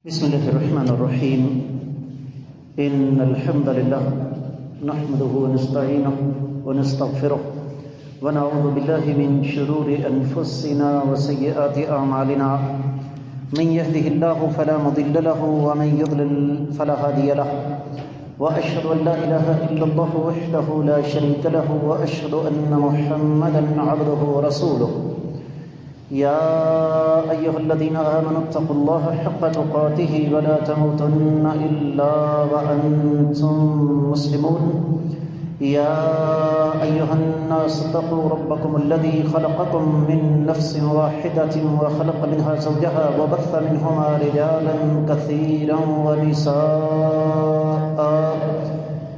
بسم الله الرحمن الرحيم إن الحمد لله نحمده ونستعينه ونستغفره ونعوذ بالله من شرور أنفسنا وسيئات أعمالنا من يهده الله فلا مضل له ومن يضلل فلا هادي له وأشهد أن لا إله إلا الله وحده لا شريك له وأشهد أن محمدا عبده ورسوله يا أيها الذين آمنوا اتقوا الله حق تقاته ولا تموتن إلا وأنتم مسلمون يا أيها الناس اتقوا ربكم الذي خلقكم من نفس واحدة وخلق منها زوجها وبث منهما رجالا كثيرا ونساء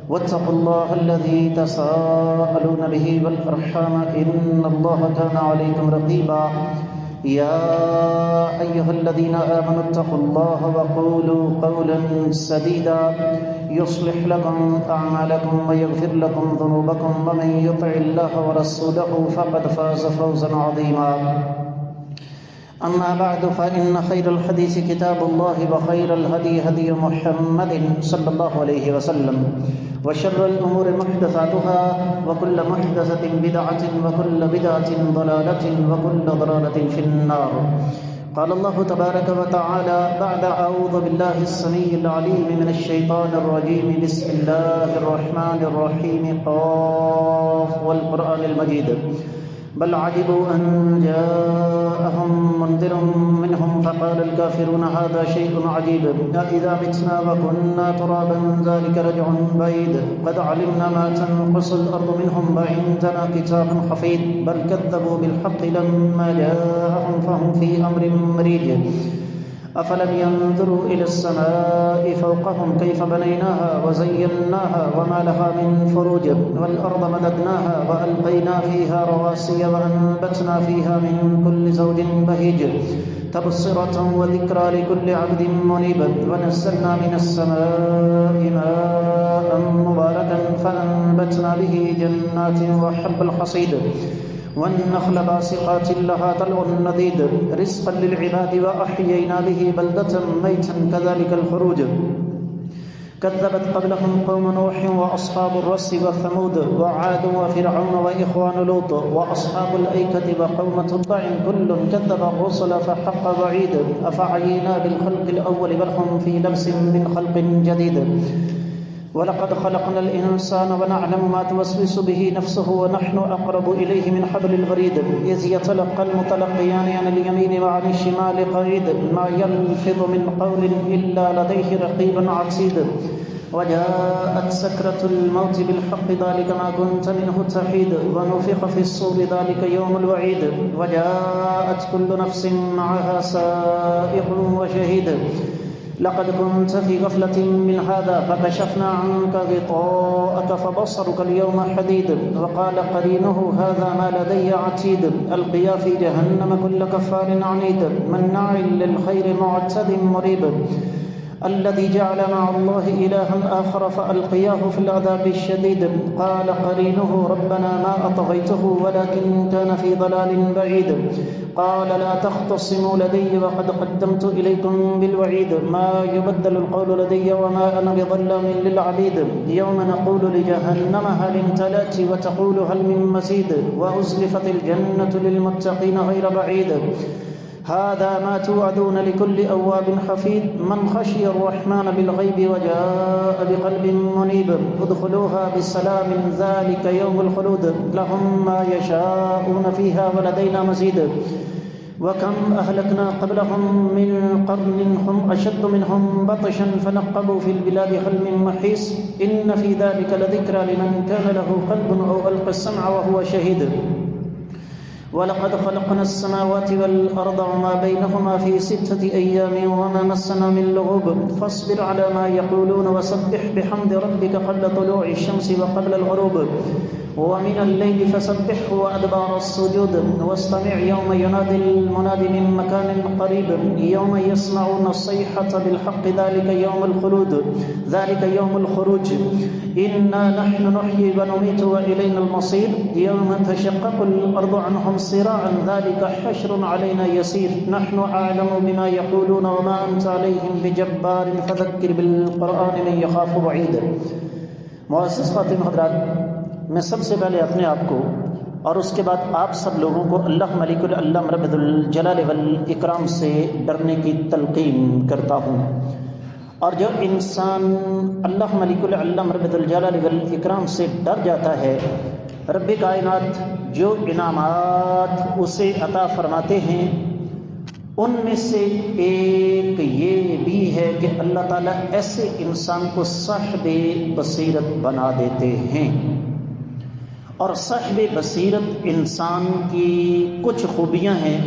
واتقوا الله الذي تساءلون به والأرحام إن الله كان عليكم رقيبا يا أيها الذين آمنوا اتقوا الله وقولوا قولا سديدا يصلح لكم أعمالكم ويغفر لكم ذنوبكم ومن يطع الله ورسوله فقد فاز فوزا عظيما أما بعد فإن خير الحديث كتاب الله وخير الهدي هدي محمد صلى الله عليه وسلم وشر الأمور محدثاتها وكل محدثة بدعة وكل بدعة ضلالة وكل ضلالة في النار. قال الله تبارك وتعالى بعد أعوذ بالله السميع العليم من الشيطان الرجيم بسم الله الرحمن الرحيم قاف والقرآن المجيد بل عجبوا أن جاءهم منذر منهم فقال الكافرون هذا شيء عجيب أإذا متنا وكنا ترابا ذلك رجع بعيد قد علمنا ما تنقص الأرض منهم وعندنا كتاب حفيظ بل كذبوا بالحق لما جاءهم فهم في أمر مريج أفلم ينظروا إلى السماء فوقهم كيف بنيناها وزيناها وما لها من فروج والأرض مددناها وألقينا فيها رواسي وأنبتنا فيها من كل زوج بهيج تبصرة وذكرى لكل عبد منيب ونزلنا من السماء ماء مباركا فأنبتنا به جنات وحب الحصيد والنخل باسقات لها طلع نضيد رزقا للعباد وأحيينا به بلدة ميتا كذلك الخروج كذبت قبلهم قوم نوح وأصحاب الرس وثمود وعاد وفرعون وإخوان لوط وأصحاب الأيكة وقوم تبع كل كذب الرسل فحق وعيد أفعينا بالخلق الأول بل هم في لبس من خلق جديد ولقد خلقنا الإنسان ونعلم ما توسوس به نفسه ونحن أقرب إليه من حبل الوريد إذ يتلقى المتلقيان عن اليمين وعن الشمال قعيد ما يلفظ من قول إلا لديه رقيب عتيد وجاءت سكرة الموت بالحق ذلك ما كنت منه تحيد ونفخ في الصور ذلك يوم الوعيد وجاءت كل نفس معها سائق وشهيد لقد كنت في غفلة من هذا فكشفنا عنك غطاءك فبصرك اليوم حديد وقال قرينه هذا ما لدي عتيد ألقيا في جهنم كل كفار عنيد مناع للخير معتد مريب الذي جعل مع الله إلها آخر فألقياه في العذاب الشديد قال قرينه ربنا ما أطغيته ولكن كان في ضلال بعيد قال لا تختصموا لدي وقد قدمت إليكم بالوعيد ما يبدل القول لدي وما أنا بظلام للعبيد يوم نقول لجهنم هل امتلأت وتقول هل من مزيد وأزلفت الجنة للمتقين غير بعيد هذا ما توعدون لكل أواب حفيظ من خشي الرحمن بالغيب وجاء بقلب منيب ادخلوها بسلام ذلك يوم الخلود لهم ما يشاءون فيها ولدينا مزيد وكم أهلكنا قبلهم من قرن هم أشد منهم بطشا فنقبوا في البلاد هل من محيص إن في ذلك لذكرى لمن كان له قلب أو ألقى السمع وهو شهيد ولقد خلقنا السماوات والأرض وما بينهما في 6 أيام وما مسنا من لغوب فاصبر على ما يقولون وسبح بحمد ربك قبل طلوع الشمس وقبل الغروب ومن الليل فسبحه وأدبار السجود واستمع يوم ينادي المناد من مكان قريب يوم يسمعون الصيحة بالحق ذلك يوم الخلود ذلك يوم الخروج إنا نحن نحيي ونميت وإلينا المصير يوم تشقق الأرض عنهم صراعا ذلك حشر علينا يسير نحن أعلم بما يقولون وما أنت عليهم بجبار فذكر بالقرآن من يخاف وعيد. معزز خواتین حضرات، میں سب سے پہلے اپنے آپ کو اور اس کے بعد آپ سب لوگوں کو اللہ ملک العلم رب الجلال والاکرام سے ڈرنے کی تلقین کرتا ہوں. اور جو انسان اللہ ملک العلم رب الجلال والاکرام سے ڈر جاتا ہے، رب کائنات جو انعامات اسے عطا فرماتے ہیں ان میں سے ایک یہ بھی ہے کہ اللہ تعالیٰ ایسے انسان کو صاحب بصیرت بنا دیتے ہیں. اور صاحب بصیرت انسان کی کچھ خوبیاں ہیں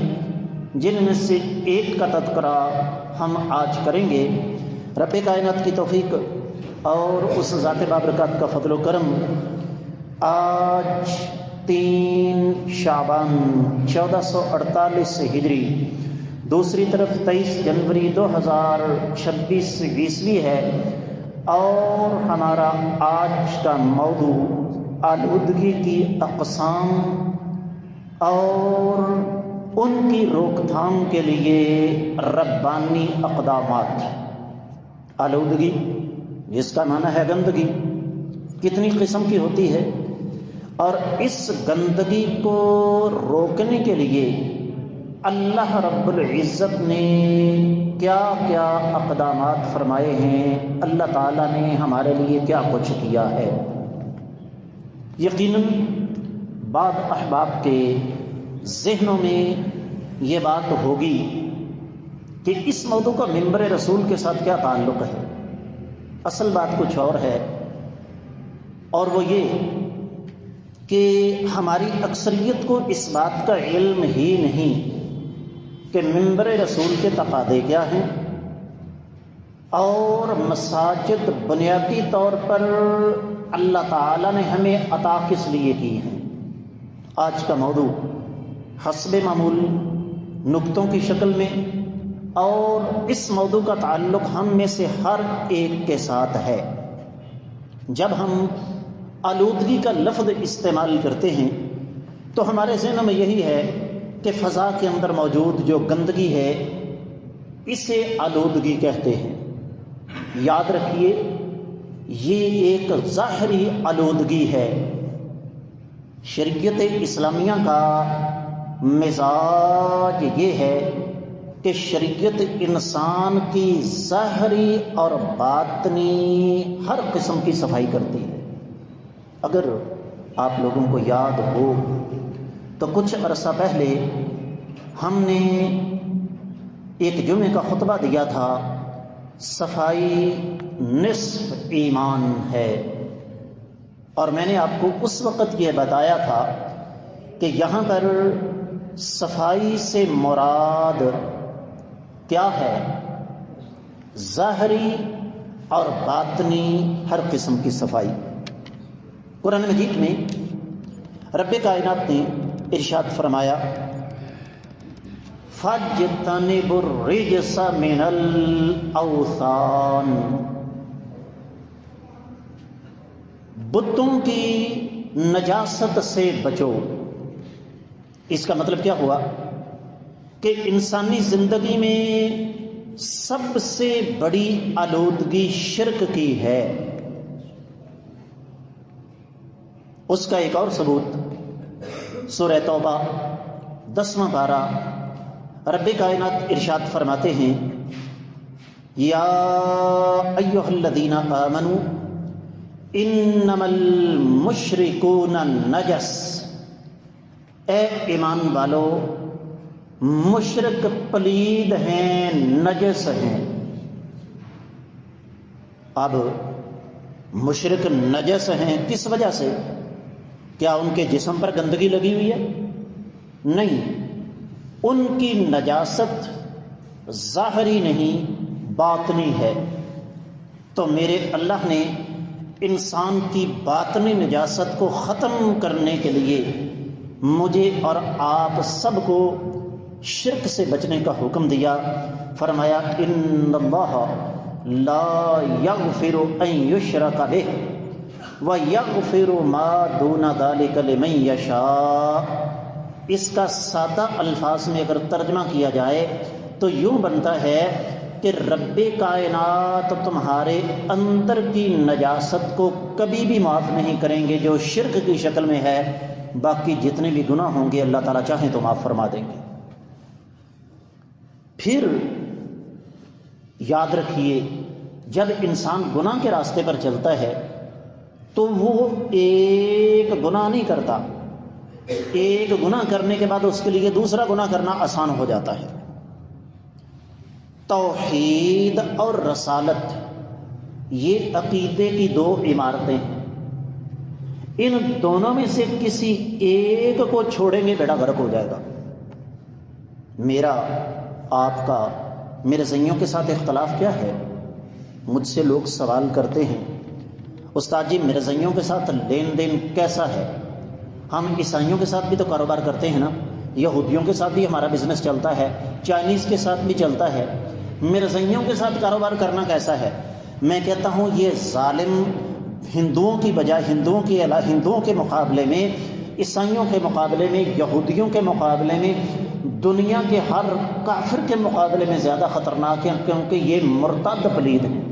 جن میں سے ایک کا تذکرہ ہم آج کریں گے. رب کائنات کی توفیق اور اس ذات بابرکات کا فضل و کرم، آج 3 شعبان 1448 ہجری، دوسری طرف 23 جنوری 2026 عیسوی ہے، اور ہمارا آج کا موضوع آلودگی کی اقسام اور ان کی روک تھام کے لیے ربانی اقدامات. آلودگی جس کا معنی ہے گندگی، کتنی قسم کی ہوتی ہے، اور اس گندگی کو روکنے کے لیے اللہ رب العزت نے کیا کیا اقدامات فرمائے ہیں، اللہ تعالیٰ نے ہمارے لیے کیا کچھ کیا ہے. یقیناً بعض احباب کے ذہنوں میں یہ بات ہوگی کہ اس موضوع کا منبر رسول کے ساتھ کیا تعلق ہے. اصل بات کچھ اور ہے، اور وہ یہ کہ ہماری اکثریت کو اس بات کا علم ہی نہیں کہ منبر رسول کے تقاضے کیا ہیں اور مساجد بنیادی طور پر اللہ تعالیٰ نے ہمیں عطا کس لیے کی ہیں. آج کا موضوع حسب معمول نکتوں کی شکل میں، اور اس موضوع کا تعلق ہم میں سے ہر ایک کے ساتھ ہے. جب ہم آلودگی کا لفظ استعمال کرتے ہیں تو ہمارے ذہن میں یہی ہے کہ فضا کے اندر موجود جو گندگی ہے اسے آلودگی کہتے ہیں. یاد رکھیے، یہ ایک ظاہری آلودگی ہے. شریعت اسلامیہ کا مزاج یہ ہے کہ شریعت انسان کی ظاہری اور باطنی ہر قسم کی صفائی کرتی ہے. اگر آپ لوگوں کو یاد ہو تو کچھ عرصہ پہلے ہم نے ایک جمعے کا خطبہ دیا تھا، صفائی نصف ایمان ہے. اور میں نے آپ کو اس وقت یہ بتایا تھا کہ یہاں پر صفائی سے مراد کیا ہے؟ ظاہری اور باطنی ہر قسم کی صفائی. قرآن مجید میں رب کائنات نے ارشاد فرمایا، فَاجْتَنِبُوا الرِّجْسَ مِنَ الْأَوْثَانِ، بتوں کی نجاست سے بچو. اس کا مطلب کیا ہوا کہ انسانی زندگی میں سب سے بڑی آلودگی شرک کی ہے. اس کا ایک اور ثبوت سورہ توبہ 10واں پارہ، رب کائنات ارشاد فرماتے ہیں، یا ایھا الذین آمنوا انما المشرکون نجس، اے ایمان والو مشرک پلید ہیں، نجس ہیں. اب مشرک نجس ہیں کس وجہ سے؟ کیا ان کے جسم پر گندگی لگی ہوئی ہے؟ نہیں، ان کی نجاست ظاہری نہیں باطنی ہے. تو میرے اللہ نے انسان کی باطنی نجاست کو ختم کرنے کے لیے مجھے اور آپ سب کو شرک سے بچنے کا حکم دیا۔ فرمایا ان اللہ لا یغفر ان یشرک بہ ویغفر ما دون ذلک لمن یشاء۔ اس کا سادہ الفاظ میں اگر ترجمہ کیا جائے تو یوں بنتا ہے کہ رب کائنات تمہارے اندر کی نجاست کو کبھی بھی معاف نہیں کریں گے جو شرک کی شکل میں ہے، باقی جتنے بھی گناہ ہوں گے اللہ تعالیٰ چاہیں تو معاف فرما دیں گے۔ پھر یاد رکھیے جب انسان گناہ کے راستے پر چلتا ہے تو وہ ایک گناہ نہیں کرتا، ایک گناہ کرنے کے بعد اس کے لیے دوسرا گناہ کرنا آسان ہو جاتا ہے۔ توحید اور رسالت یہ عقیدے کی دو عمارتیں ہیں، ان دونوں میں سے کسی ایک کو چھوڑیں گے بیڑا غرق ہو جائے گا۔ میرا آپ کا مرزائیوں کے ساتھ اختلاف کیا ہے؟ مجھ سے لوگ سوال کرتے ہیں استاد جی مرزائیوں کے ساتھ لین دین کیسا ہے؟ ہم عیسائیوں کے ساتھ بھی تو کاروبار کرتے ہیں نا، یہودیوں کے ساتھ بھی ہمارا بزنس چلتا ہے، چائنیز کے ساتھ بھی چلتا ہے، مرزائیوں کے ساتھ کاروبار کرنا کیسا ہے؟ میں کہتا ہوں یہ ظالم ہندوؤں کی بجائے ہندوؤں کے مقابلے میں، عیسائیوں کے مقابلے میں، یہودیوں کے مقابلے میں، دنیا کے ہر کافر کے مقابلے میں زیادہ خطرناک ہیں، کیونکہ یہ مرتد پلید ہیں۔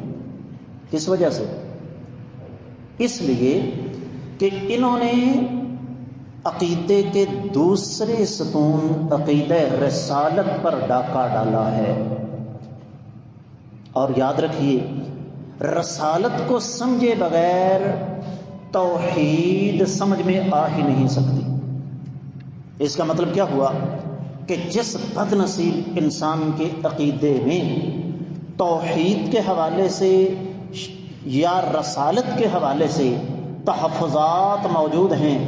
کس وجہ سے؟ اس لیے کہ انہوں نے عقیدے کے دوسرے ستون عقیدہ رسالت پر ڈاکہ ڈالا ہے۔ اور یاد رکھیے رسالت کو سمجھے بغیر توحید سمجھ میں آ ہی نہیں سکتی۔ اس کا مطلب کیا ہوا کہ جس بد نصیب انسان کے عقیدے میں توحید کے حوالے سے یا رسالت کے حوالے سے تحفظات موجود ہیں،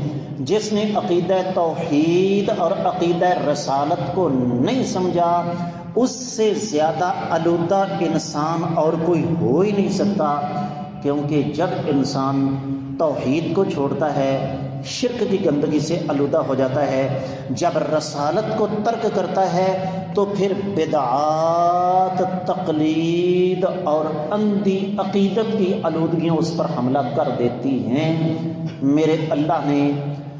جس نے عقیدہ توحید اور عقیدہ رسالت کو نہیں سمجھا، اس سے زیادہ آلودہ انسان اور کوئی ہو ہی نہیں سکتا، کیونکہ جب انسان توحید کو چھوڑتا ہے شرک کی گندگی سے آلودہ ہو جاتا ہے، جب رسالت کو ترک کرتا ہے تو پھر بدعات، تقلید اور اندھی عقیدت کی آلودگیاں اس پر حملہ کر دیتی ہیں۔ میرے اللہ نے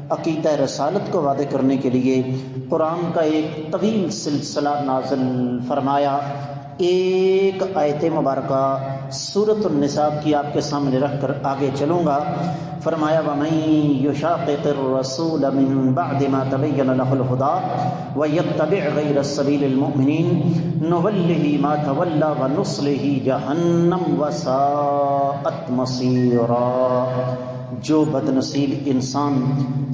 عقیدہ رسالت کو واضح کرنے کے لیے قرآن کا ایک طویل سلسلہ نازل فرمایا۔ ایک آیت مبارکہ سورۃ النساء کی آپ کے سامنے رکھ کر آگے چلوں گا۔ فرمایا وَمَن يُشَاقِقِ الرَّسُولَ مِن بَعْدِ مَا تَبَيَّنَ لَهُ الْهُدَىٰ وَيَتَّبِعْ غَيْرَ سَبِيلِ الْمُؤْمِنِينَ نُوَلِّهِ مَا تَوَلَّىٰ وَنُصْلِهِ جَهَنَّمَ وَسَاءَتْ مَصِيرًا۔ جو بد نصیب انسان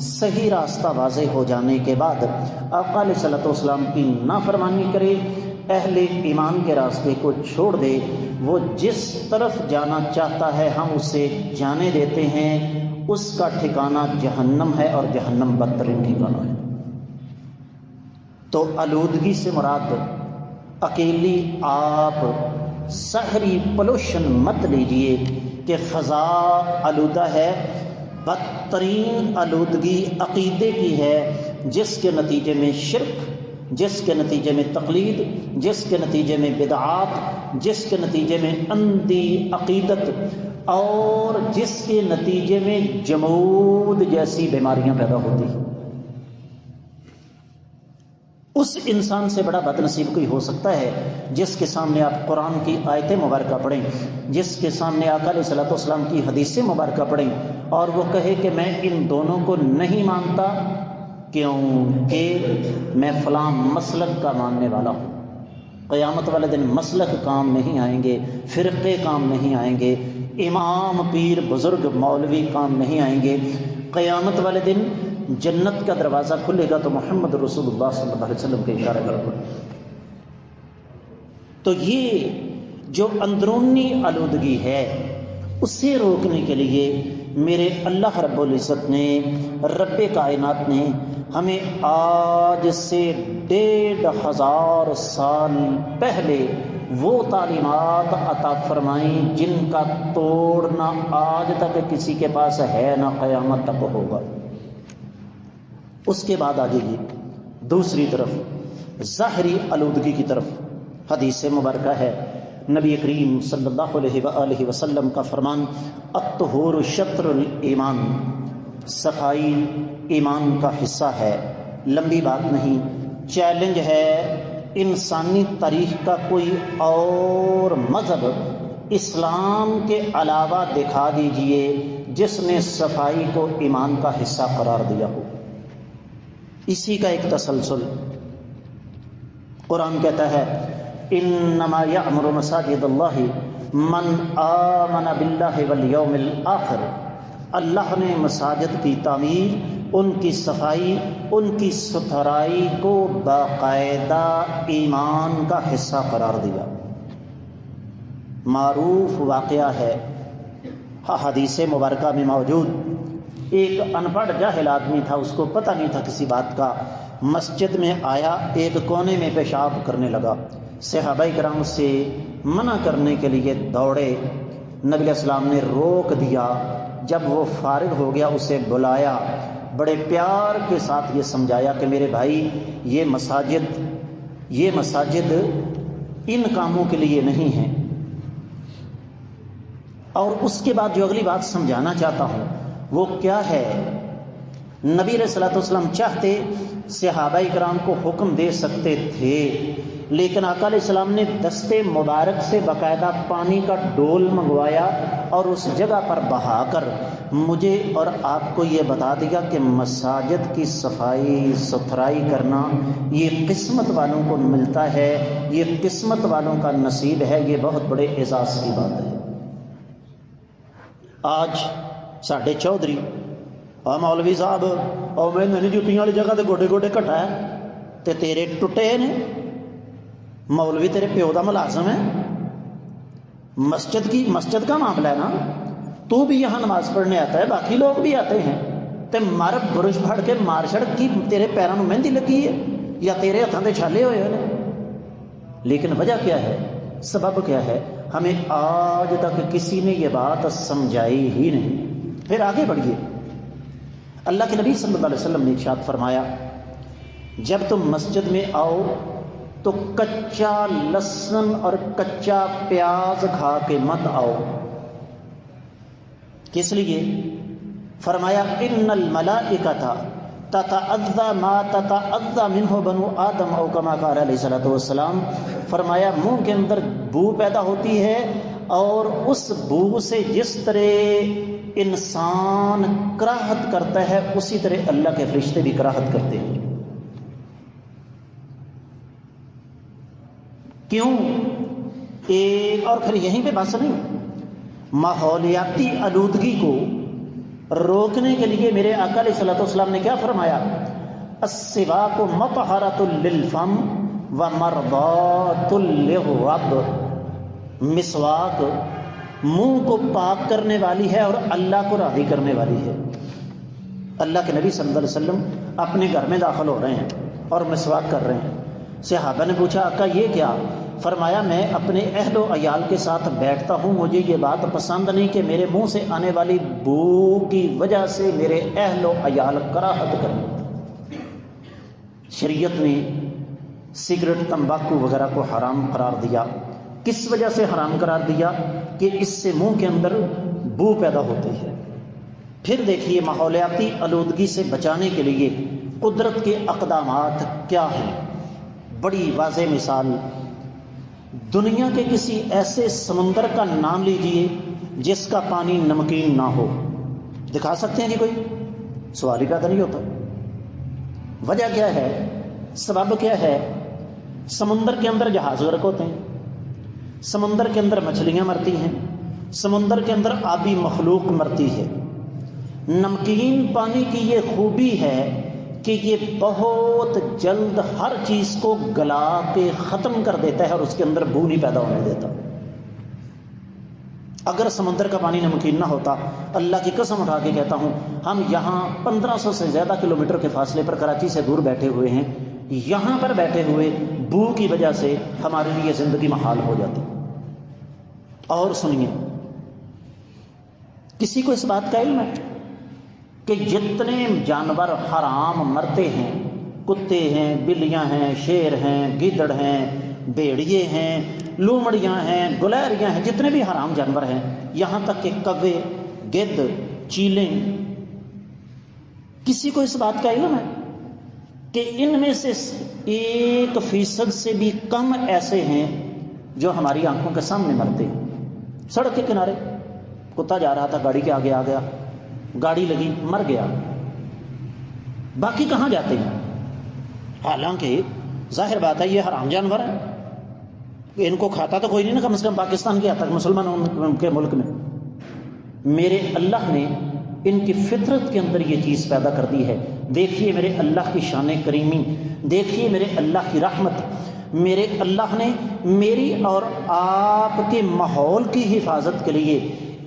صحیح راستہ واضح ہو جانے کے بعد آقا علیہ الصلوۃ والسلام کی نافرمانی کرے، اہل ایمان کے راستے کو چھوڑ دے، وہ جس طرف جانا چاہتا ہے ہم اسے جانے دیتے ہیں، اس کا ٹھکانہ جہنم ہے اور جہنم بدترین ٹھکانہ ہے۔ تو آلودگی سے مراد اکیلی آپ سحری پولوشن مت لیجئے کہ فضا آلودہ ہے، بدترین آلودگی عقیدے کی ہے، جس کے نتیجے میں شرک، جس کے نتیجے میں تقلید، جس کے نتیجے میں بدعات، جس کے نتیجے میں اندھی عقیدت اور جس کے نتیجے میں جمود جیسی بیماریاں پیدا ہوتی ہیں۔ اس انسان سے بڑا بد نصیب کوئی ہو سکتا ہے جس کے سامنے آپ قرآن کی آیت مبارکہ پڑھیں، جس کے سامنے آقا علیہ الصلوۃ والسلام کی حدیث مبارکہ پڑھیں اور وہ کہے کہ میں ان دونوں کو نہیں مانتا کیونکہ میں فلاں مسلک کا ماننے والا ہوں۔ قیامت والے دن مسلک کام نہیں آئیں گے، فرقے کام نہیں آئیں گے، امام، پیر، بزرگ، مولوی کام نہیں آئیں گے۔ قیامت والے دن جنت کا دروازہ کھلے گا تو محمد رسول اللہ صلی اللہ علیہ وسلم کے اشارے پر۔ تو یہ جو اندرونی آلودگی ہے اسے روکنے کے لیے میرے اللہ رب العزت نے، رب کائنات نے ہمیں آج سے 1500 سال پہلے وہ تعلیمات عطا فرمائیں جن کا توڑ نہ آج تک کسی کے پاس ہے نہ قیامت تک ہوگا۔ اس کے بعد آ جائیے دوسری طرف، ظاہری آلودگی کی طرف۔ حدیث مبارکہ ہے، نبی کریم صلی اللہ علیہ وآلہ وسلم کا فرمان، الطہور شطر الایمان، صفائی ایمان کا حصہ ہے۔ لمبی بات نہیں، چیلنج ہے، انسانی تاریخ کا کوئی اور مذہب اسلام کے علاوہ دکھا دیجئے جس نے صفائی کو ایمان کا حصہ قرار دیا ہو۔ اسی کا ایک تسلسل قرآن کہتا ہے، انما یعمر مساجد اللہ من آمن باللہ والیوم الآخر۔ اللہ نے مساجد کی تعمیر، ان کی صفائی، ان کی ستھرائی کو باقاعدہ ایمان کا حصہ قرار دیا۔ معروف واقعہ ہے، حدیث مبارکہ میں موجود، ایک ان پڑھ جاہل آدمی تھا، اس کو پتہ نہیں تھا کسی بات کا، مسجد میں آیا، ایک کونے میں پیشاب کرنے لگا۔ صحابہ کرام سے منع کرنے کے لیے دوڑے، نبی علیہ السلام نے روک دیا۔ جب وہ فارغ ہو گیا اسے بلایا، بڑے پیار کے ساتھ یہ سمجھایا کہ میرے بھائی یہ مساجد ان کاموں کے لیے نہیں ہیں۔ اور اس کے بعد جو اگلی بات سمجھانا چاہتا ہوں وہ کیا ہے، نبی علیہ الصلوۃ والسلام چاہتے صحابہ کرام کو حکم دے سکتے تھے، لیکن آقا علیہ السلام نے دستے مبارک سے باقاعدہ پانی کا ڈول منگوایا اور اس جگہ پر بہا کر مجھے اور آپ کو یہ بتا دیا کہ مساجد کی صفائی ستھرائی کرنا یہ قسمت والوں کو ملتا ہے، یہ قسمت والوں کا نصیب ہے، یہ بہت بڑے اعزاز کی بات ہے۔ آج ساڈے چودھری اور مولوی صاحب اور میں نے جتیاں والی جگہ تے گوڈے گوڈے کٹا ہے تے تیرے ٹوٹے نے، مولوی تیرے پیو دا ملازم ہے، مسجد کا معاملہ ہے نا، تو بھی یہاں نماز پڑھنے آتا ہے، باقی لوگ بھی آتے ہیں، تے مر برش پھڑ کے مار چھڑ کی تیرے پیروں میں مہندی لگی ہے یا تیرے ہاتھوں دے چھالے ہوئے ہیں، لیکن وجہ کیا ہے، سبب کیا ہے، ہمیں آج تک کسی نے یہ بات سمجھائی ہی نہیں۔ پھر آگے بڑھیے، اللہ کے نبی صلی اللہ علیہ وسلم نے ارشاد فرمایا، جب تم مسجد میں آؤ تو کچا لہسن اور کچا پیاز کھا کے مت آؤ۔ کس لیے؟ فرمایا ان الملائکۃ تتعذی ما تتعذی منہ بنو آدم او کما قال علیہ الصلوۃ والسلام، فرمایا منہ کے اندر بو پیدا ہوتی ہے اور اس بو سے جس طرح انسان کراہت کرتا ہے اسی طرح اللہ کے فرشتے بھی کراہت کرتے ہیں۔ کیوں؟ ایک اور پھر یہیں پہ بس نہیں، ماحولیاتی آلودگی کو روکنے کے لیے میرے آقا علیہ الصلوۃ والسلام نے کیا فرمایا؟ السواک مطہرۃ للفم ومرضاۃ للرب، مسواک منہ کو پاک کرنے والی ہے اور اللہ کو راضی کرنے والی ہے۔ اللہ کے نبی صلی اللہ علیہ وسلم اپنے گھر میں داخل ہو رہے ہیں اور مسواک کر رہے ہیں۔ صحابہ نے پوچھا آقا یہ کیا؟ فرمایا میں اپنے اہل و عیال کے ساتھ بیٹھتا ہوں، مجھے یہ بات پسند نہیں کہ میرے منہ سے آنے والی بو کی وجہ سے میرے اہل و عیال کراہت کریں۔ شریعت نے سگریٹ، تمباکو وغیرہ کو حرام قرار دیا۔ کس وجہ سے حرام قرار دیا؟ کہ اس سے منہ کے اندر بو پیدا ہوتی ہے۔ پھر دیکھیے ماحولیاتی آلودگی سے بچانے کے لیے قدرت کے اقدامات کیا ہیں۔ بڑی واضح مثال، دنیا کے کسی ایسے سمندر کا نام لیجئے جس کا پانی نمکین نہ ہو، دکھا سکتے ہیں جی کوئی؟ سوال ہی پیدا نہیں ہوتا۔ وجہ کیا ہے؟ سبب کیا ہے؟ سمندر کے اندر جہاز غرق ہوتے ہیں، سمندر کے اندر مچھلیاں مرتی ہیں، سمندر کے اندر آبی مخلوق مرتی ہے۔ نمکین پانی کی یہ خوبی ہے کہ یہ بہت جلد ہر چیز کو گلا کے ختم کر دیتا ہے اور اس کے اندر بو نہیں پیدا ہونے دیتا۔ اگر سمندر کا پانی نمکین نہ ہوتا، اللہ کی قسم اٹھا کے کہتا ہوں، ہم یہاں 1500 سے زیادہ کلومیٹر کے فاصلے پر کراچی سے دور بیٹھے ہوئے ہیں، یہاں پر بیٹھے ہوئے بو کی وجہ سے ہمارے لیے زندگی محال ہو جاتی۔ اور سنیے، کسی کو اس بات کا علم ہے کہ جتنے جانور حرام مرتے ہیں، کتے ہیں، بلیاں ہیں، شیر ہیں، گیدڑ ہیں، بھیڑیے ہیں، لومڑیاں ہیں، گلیریاں ہیں، جتنے بھی حرام جانور ہیں، یہاں تک کہ کوے، گدھ، چیلیں، کسی کو اس بات کا علم ہے کہ ان میں سے 1% سے بھی کم ایسے ہیں جو ہماری آنکھوں کے سامنے مرتے ہیں؟ سڑک کے کنارے کتا جا رہا تھا، گاڑی کے آگے آ گیا، گاڑی لگی، مر گیا، باقی کہاں جاتے ہیں؟ حالانکہ ظاہر بات ہے یہ حرام جانور ہے، ان کو کھاتا تو کوئی نہیں نا، کم سے کم پاکستان کے حد تک مسلمانوں کے ملک میں۔ میرے اللہ نے ان کی فطرت کے اندر یہ چیز پیدا کر دی ہے۔ دیکھیے میرے اللہ کی شان کریمی، دیکھیے میرے اللہ کی رحمت، میرے اللہ نے میری اور آپ کے ماحول کی حفاظت کے لیے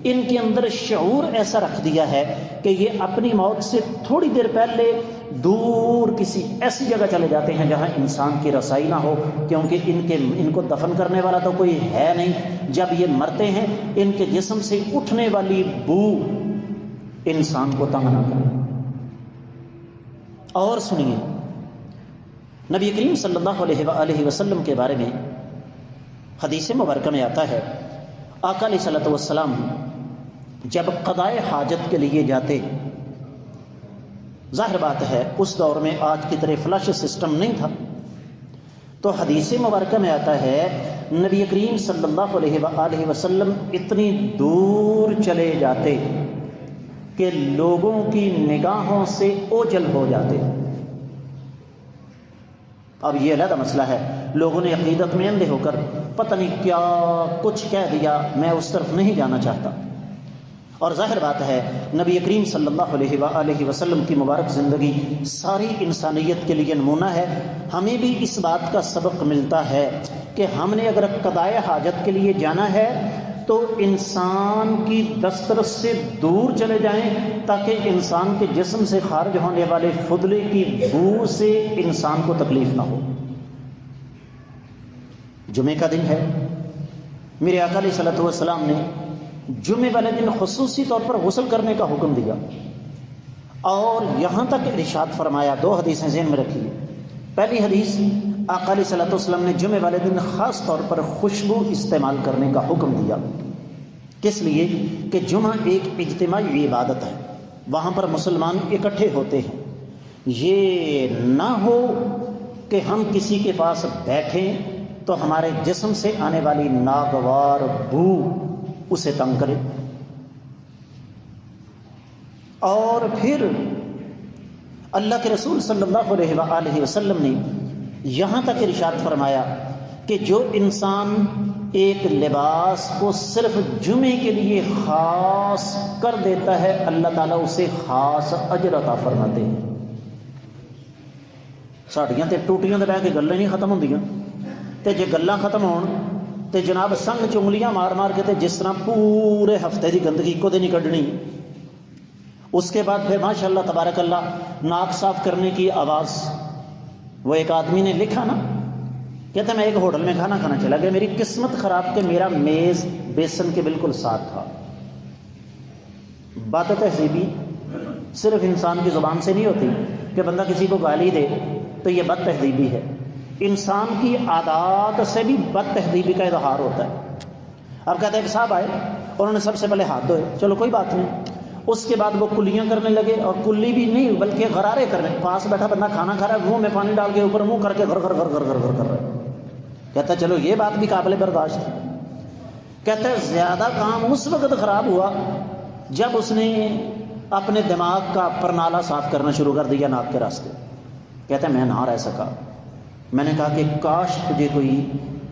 ان کے اندر شعور ایسا رکھ دیا ہے کہ یہ اپنی موت سے تھوڑی دیر پہلے دور کسی ایسی جگہ چلے جاتے ہیں جہاں انسان کی رسائی نہ ہو، کیونکہ ان کو دفن کرنے والا تو کوئی ہے نہیں۔ جب یہ مرتے ہیں ان کے جسم سے اٹھنے والی بو انسان کو تنگ نہ کرے۔ اور سنیے، نبی کریم صلی اللہ علیہ وآلہ وسلم کے بارے میں حدیث مبارکہ میں آتا ہے، آقا علیہ الصلوۃ والسلام جب قضائے حاجت کے لیے جاتے، ظاہر بات ہے اس دور میں آج کی طرح فلش سسٹم نہیں تھا، تو حدیث مبارکہ میں آتا ہے نبی کریم صلی اللہ علیہ وآلہ وسلم اتنی دور چلے جاتے کہ لوگوں کی نگاہوں سے اوجھل ہو جاتے۔ اب یہ علیحدہ مسئلہ ہے، لوگوں نے عقیدت میں اندھے ہو کر پتہ نہیں کیا کچھ کہہ دیا، میں اس طرف نہیں جانا چاہتا۔ اور ظاہر بات ہے نبی کریم صلی اللہ علیہ وآلہ وسلم کی مبارک زندگی ساری انسانیت کے لیے نمونہ ہے۔ ہمیں بھی اس بات کا سبق ملتا ہے کہ ہم نے اگر قضائے حاجت کے لیے جانا ہے تو انسان کی دسترس سے دور چلے جائیں تاکہ انسان کے جسم سے خارج ہونے والے فضلے کی بو سے انسان کو تکلیف نہ ہو۔ جمعے کا دن ہے، میرے آقا علیہ الصلوۃ والسلام نے جمعے والے دن خصوصی طور پر غسل کرنے کا حکم دیا، اور یہاں تک ارشاد فرمایا، 2 حدیثیں ذہن میں رکھیے۔ پہلی حدیث، آقا علیہ الصلوۃ والسلام نے جمعے والے دن خاص طور پر خوشبو استعمال کرنے کا حکم دیا۔ کس لیے؟ کہ جمعہ ایک اجتماعی عبادت ہے، وہاں پر مسلمان اکٹھے ہوتے ہیں۔ یہ نہ ہو کہ ہم کسی کے پاس بیٹھیں تو ہمارے جسم سے آنے والی ناگوار بو اسے تنگ کرے۔ اور پھر اللہ کے رسول صلی اللہ علیہ وآلہ وسلم نے یہاں تک ارشاد فرمایا کہ جو انسان ایک لباس کو صرف جمعے کے لیے خاص کر دیتا ہے، اللہ تعالیٰ اسے خاص اجر عطا فرماتے ہیں۔ ساڑیاں تے ٹوٹیاں تے بہ کے گلاں نہیں ختم ہوندیاں، تے جے گلاں ختم ہون تے جناب سنگ چنگلیاں مار مار کے تے جس طرح پورے ہفتے دی گندگی کو دے نہیں کڈنی، اس کے بعد پھر ماشاء اللہ تبارک اللہ ناک صاف کرنے کی آواز۔ وہ ایک آدمی نے لکھا نا، کہتا میں ایک ہوٹل میں کھانا کھانا چلا گیا، میری قسمت خراب کہ میرا میز بیسن کے بالکل ساتھ تھا۔ بات تہذیبی صرف انسان کی زبان سے نہیں ہوتی کہ بندہ کسی کو گالی دے تو یہ بد تہذیبی ہے، انسان کی عادات سے بھی بد تہذیبی کا اظہار ہوتا ہے۔ اب کہتے ہیں کہ صاحب آئے، انہوں نے سب سے پہلے ہاتھ دھوئے، چلو کوئی بات نہیں، اس کے بعد وہ کلیاں کرنے لگے، اور کلی بھی نہیں بلکہ غرارے کرنے، پاس بیٹھا بندہ کھانا کھا رہا ہے، منہ میں پانی ڈال کے اوپر منہ کر کے غر غر غر غر غر غر کر رہا ہے۔ کہتا ہے چلو یہ بات بھی قابل برداشت ہے۔ کہتا ہے زیادہ کام اس وقت خراب ہوا جب اس نے اپنے دماغ کا پرنالہ صاف کرنا شروع کر دیا ناک کے راستے۔ کہتا ہے میں نہ رہ سکا، میں نے کہا کہ کاش تجھے کوئی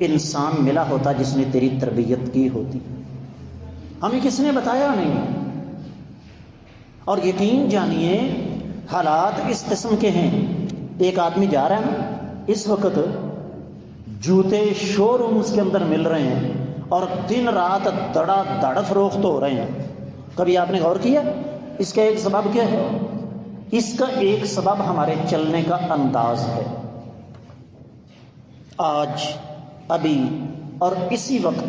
انسان ملا ہوتا جس نے تیری تربیت کی ہوتی، ہمیں کس نے بتایا نہیں۔ اور یقین جانیے حالات اس قسم کے ہیں، ایک آدمی جا رہا ہے نا، اس وقت جوتے شو رومز کے اندر مل رہے ہیں اور دن رات دڑا دڑ فروخت ہو رہے ہیں۔ کبھی آپ نے غور کیا اس کا ایک سبب کیا ہے؟ اس کا ایک سبب ہمارے چلنے کا انداز ہے۔ آج ابھی اور اسی وقت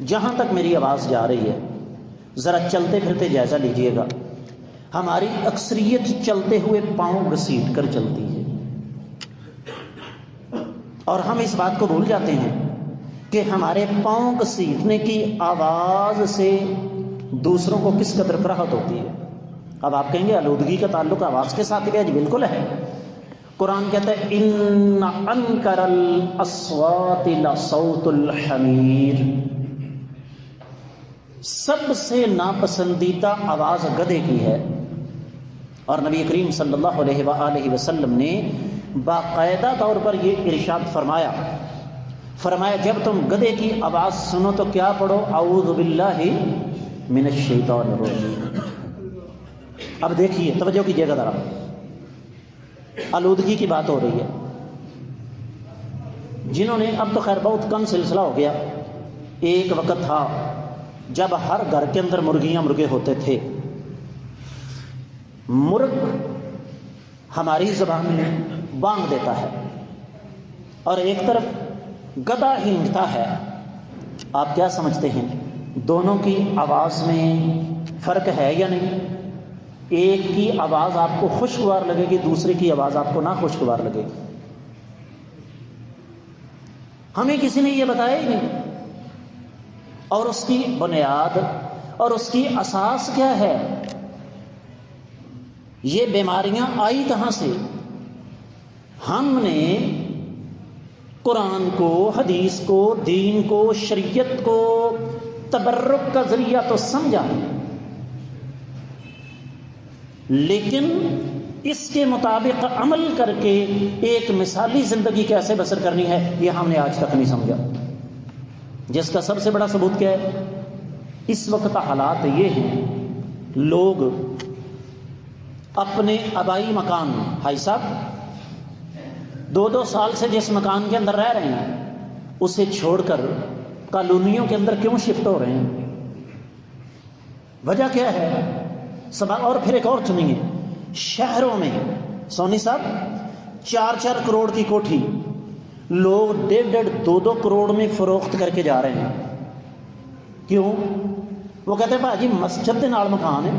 جہاں تک میری آواز جا رہی ہے، ذرا چلتے پھرتے جائزہ لیجئے گا، ہماری اکثریت چلتے ہوئے پاؤں گھسیٹ کر چلتی ہے، اور ہم اس بات کو بھول جاتے ہیں کہ ہمارے پاؤں گھسیٹنے کی آواز سے دوسروں کو کس قدر کراہت ہوتی ہے۔ اب آپ کہیں گے آلودگی کا تعلق آواز کے ساتھ ہے؟ جی بالکل ہے۔ قرآن کہتا ہے ان انکر الاصوات لصوت الحمیر، سب سے ناپسندیدہ آواز گدھے کی ہے۔ اور نبی کریم صلی اللہ علیہ وآلہ وسلم نے باقاعدہ طور پر یہ ارشاد فرمایا جب تم گدھے کی آواز سنو تو کیا پڑھو؟ اعوذ باللہ من الشیطان الرجیم۔ اب دیکھیے، توجہ کیجیے گا ذرا، آلودگی کی بات ہو رہی ہے۔ جنہوں نے، اب تو خیر بہت کم سلسلہ ہو گیا، ایک وقت تھا جب ہر گھر کے اندر مرغے ہوتے تھے۔ مرغ ہماری زبان میں بانگ دیتا ہے اور ایک طرف گدھا ہینگتا ہے۔ آپ کیا سمجھتے ہیں دونوں کی آواز میں فرق ہے یا نہیں؟ ایک کی آواز آپ کو خوشگوار لگے گی، دوسرے کی آواز آپ کو ناخوشگوار لگے گی۔ ہمیں کسی نے یہ بتایا ہی نہیں، اور اس کی بنیاد اور اس کی اساس کیا ہے؟ یہ بیماریاں آئی کہاں سے؟ ہم نے قرآن کو، حدیث کو، دین کو، شریعت کو تبرک کا ذریعہ تو سمجھا، لیکن اس کے مطابق عمل کر کے ایک مثالی زندگی کیسے بسر کرنی ہے یہ ہم نے آج تک نہیں سمجھا، جس کا سب سے بڑا ثبوت کیا ہے؟ اس وقت حالات یہ ہیں، لوگ اپنے آبائی مکان، بھائی صاحب 2 سال سے جس مکان کے اندر رہ رہے ہیں اسے چھوڑ کر کالونیوں کے اندر کیوں شفٹ ہو رہے ہیں؟ وجہ کیا ہے؟ سوال۔ اور پھر ایک اور سنیے، شہروں میں سونی صاحب 4 کروڑ کی کوٹھی لوگ 1.5-2 کروڑ میں فروخت کر کے جا رہے ہیں۔ کیوں؟ وہ کہتے ہیں بھاجی مسجد دے نال مکان ہے،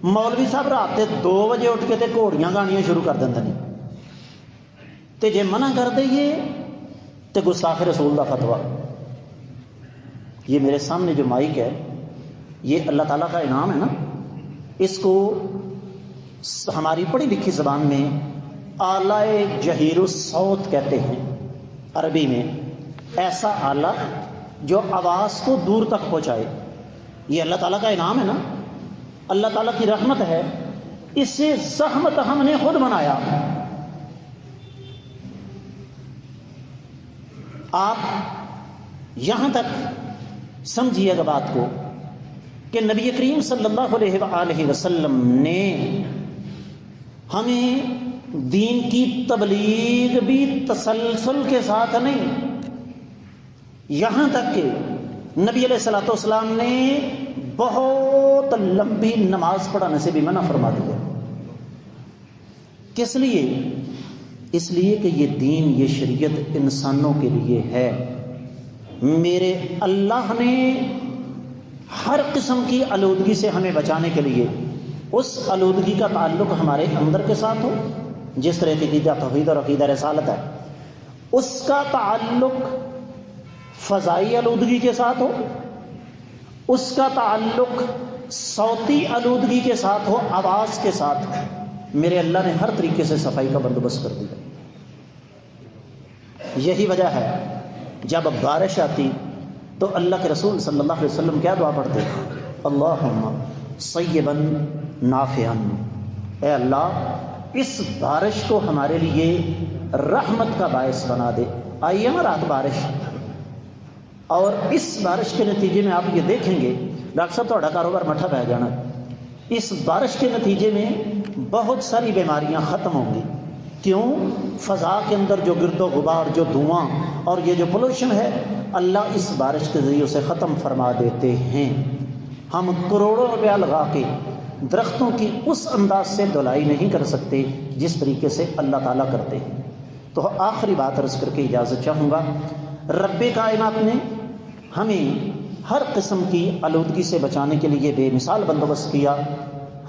مولوی صاحب رات 2 بجے اٹھ کے تے گھوڑیاں گانیاں شروع کر دیں تے جے منع کر دئیے تے گستاخ رسول دا فتویٰ۔ یہ میرے سامنے جو مائک ہے یہ اللہ تعالیٰ کا انعام ہے نا، اس کو ہماری پڑھی لکھی زبان میں آلہ جہیر الصوت کہتے ہیں، عربی میں ایسا آلہ جو آواز کو دور تک پہنچائے۔ یہ اللہ تعالیٰ کا انعام ہے نا، اللہ تعالیٰ کی رحمت ہے، اسے زحمت ہم نے خود بنایا۔ آپ یہاں تک سمجھیے گا بات کو کہ نبی کریم صلی اللہ علیہ وآلہ وسلم نے ہمیں دین کی تبلیغ بھی تسلسل کے ساتھ نہیں، یہاں تک کہ نبی علیہ الصلوۃ والسلام نے بہت لمبی نماز پڑھانے سے بھی منع فرما دیا۔ کس لیے؟ اس لیے کہ یہ دین، یہ شریعت انسانوں کے لیے ہے۔ میرے اللہ نے ہر قسم کی آلودگی سے ہمیں بچانے کے لیے اس آلودگی کا تعلق ہمارے اندر کے ساتھ ہو، جس طرح کی عقیدہ توحید اور عقیدہ رسالت ہے، اس کا تعلق فضائی آلودگی کے ساتھ ہو، اس کا تعلق صوتی آلودگی کے ساتھ ہو، آواز کے ساتھ۔ میرے اللہ نے ہر طریقے سے صفائی کا بندوبست کر دیا۔ یہی وجہ ہے جب بارش آتی تو اللہ کے رسول صلی اللہ علیہ وسلم کیا دعا پڑھتے؟ اللہم صیبا نافعا، اے اللہ اس بارش کو ہمارے لیے رحمت کا باعث بنا دے۔ آئی ہے نا رات بارش، اور اس بارش کے نتیجے میں آپ یہ دیکھیں گے ڈاکٹر صاحب تھوڑا کاروبار مٹھا پہ جانا، اس بارش کے نتیجے میں بہت ساری بیماریاں ختم ہوں گی۔ کیوں؟ فضا کے اندر جو گرد و غبار، جو دھواں اور یہ جو پولوشن ہے، اللہ اس بارش کے ذریعے سے ختم فرما دیتے ہیں۔ ہم کروڑوں روپیہ لگا کے درختوں کی اس انداز سے دھلائی نہیں کر سکتے جس طریقے سے اللہ تعالیٰ کرتے ہیں۔ تو آخری بات عرض کر کے اجازت چاہوں گا، رب کائنات نے ہمیں ہر قسم کی آلودگی سے بچانے کے لیے بے مثال بندوبست کیا۔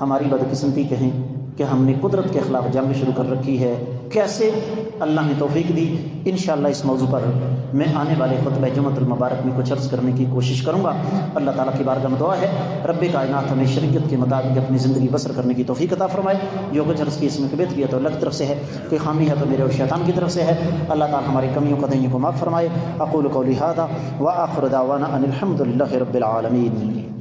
ہماری بدقسمتی کہیں کہ ہم نے قدرت کے خلاف جنگ شروع کر رکھی ہے، کیسے اللہ نے توفیق دی۔ انشاءاللہ اس موضوع پر میں آنے والے خطبہ جمعۃ المبارک میں کچھ عرض کرنے کی کوشش کروں گا۔ اللہ تعالیٰ کی بارگاہ میں دعا ہے رب کائنات ہمیں شریعت کے مطابق اپنی زندگی بسر کرنے کی توفیق عطا فرمائے۔ جو کچھ عرض کی اس میں کبیت ہے تو اللہ کی طرف سے ہے، کوئی خامی ہے تو میرے اور شیطان کی طرف سے ہے۔ اللہ تعالیٰ ہماری کمیوں قدیوں کو معاف فرمائے۔ اقول قولی ھذا وآخر دعوانا ان الحمد للہ رب العالمین۔